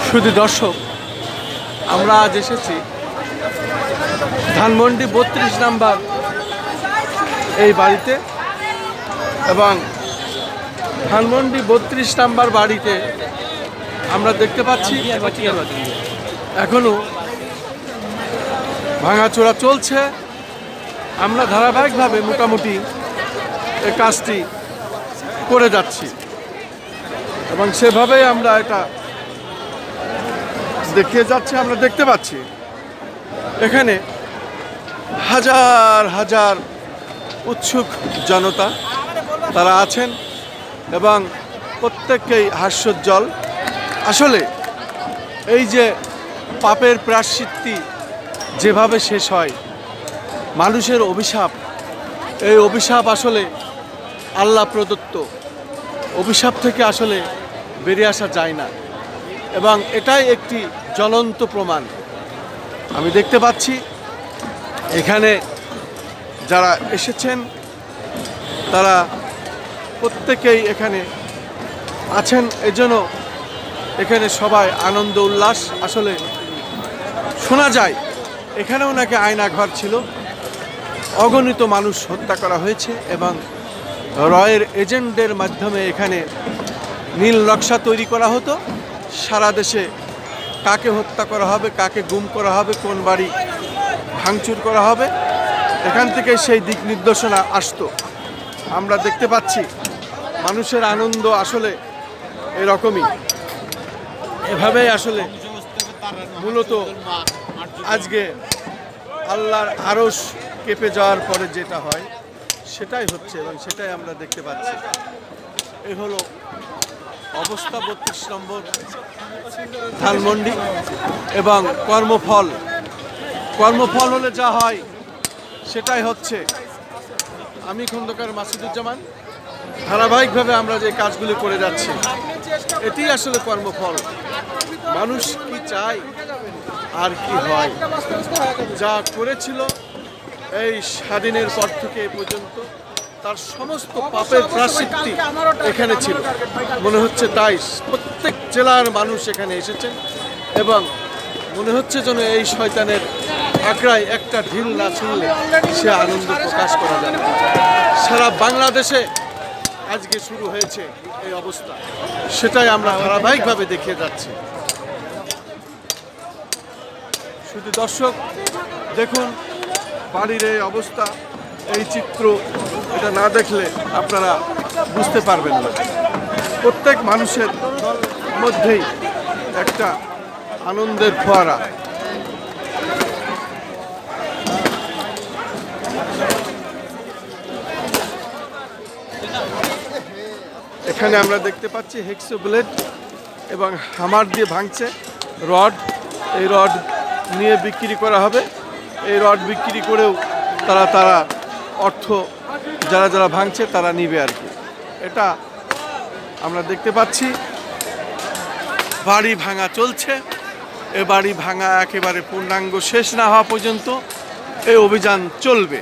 শুধু দর্শক, আমরা আজ এসেছি ধানমন্ডি 32 নাম্বার এই বাড়িতে, এবং ধানমন্ডি 32 নাম্বার বাড়িতে আমরা দেখতে পাচ্ছি এখনো ভাঙাচোরা চলছে। আমরা ধারাবাহিকভাবে মোটামুটি এই কাজটি করে যাচ্ছি এবং সেভাবেই আমরা এটা দেখিয়ে যাচ্ছি। আমরা দেখতে পাচ্ছি এখানে হাজার হাজার উৎসুক জনতা তারা আছেন এবং প্রত্যেককেই হাস্যোজ্জ্বল। আসলে এই যে পাপের প্রায়শ্চিত্তি যেভাবে শেষ হয়, মানুষের অভিশাপ, এই অভিশাপ আসলে আল্লাহ প্রদত্ত। অভিশাপ থেকে আসলে বেরিয়ে আসা যায় না এবং এটাই একটি জ্বলন্ত প্রমাণ। আমি দেখতে পাচ্ছি এখানে যারা এসেছেন তারা প্রত্যেকেই এখানে আছেন, এজন্য এখানে সবাই আনন্দ উল্লাস। আসলে শোনা যায় এখানেও নাকি আয়নাঘর ছিল, অগণিত মানুষ হত্যা করা হয়েছে এবং রয়ের এজেন্টদের মাধ্যমে এখানে নীল নকশা তৈরি করা হতো। সারা দেশে কাকে হত্যা করা হবে, কাকে গুম করা হবে, কোন বাড়ি ভাঙচুর করা হবে, এখান থেকে সেই দিক নির্দেশনা আসতো। আমরা দেখতে পাচ্ছি মানুষের আনন্দ আসলে এরকমই, এভাবেই আসলে মূলত আজকে আল্লাহর আরশ কেঁপে যাওয়ার পরে যেটা হয় সেটাই হচ্ছে এবং সেটাই আমরা দেখতে পাচ্ছি। এই হলো অবস্থা 32 নম্বর ধানমন্ডি এবং কর্মফল হলে যা হয় সেটাই হচ্ছে। আমি খন্দকার মাসুদুজ্জামান, ধারাবাহিকভাবে আমরা যে কাজগুলি করে যাচ্ছি এটি আসলে কর্মফল। মানুষ কি চায় আর কি হয়, যা করেছিল এই স্বাধীনের পর থেকে এ পর্যন্ত তার সমস্ত পাপের প্রায়শ্চিত্তি এখানে ছিল মনে হচ্ছে। তাই প্রত্যেক জেলার মানুষ এখানে এসেছেন এবং মনে হচ্ছে যেন এই শয়তানের আঁকড়ায় একটা ঢিল না ছুঁড়লে সে আনন্দ প্রকাশ করা যাবে। সারা বাংলাদেশে আজকে শুরু হয়েছে এই অবস্থা, সেটাই আমরা ধারাবাহিকভাবে দেখিয়ে যাচ্ছি। শুধু দর্শক দেখুন বাড়ির এই অবস্থা, এই চিত্র, এটা না দেখলে আপনারা বুঝতে পারবেন না। প্রত্যেক মানুষের মধ্যেই একটা আনন্দের ফোয়ারা। এখানে আমরা দেখতে পাচ্ছি হেক্সো ব্লেড এবং হামার দিয়ে ভাঙছে রড। এই রড নিয়ে বিক্রি করা হবে। এই রড বিক্রি করেও তারা অর্থ যারা ভাঙছে তারা নিবে আর কি। এটা আমরা দেখতে পাচ্ছি বাড়ি ভাঙা চলছে। এ বাড়ি ভাঙা একেবারে পূর্ণাঙ্গ শেষ না হওয়া পর্যন্ত এই অভিযান চলবে।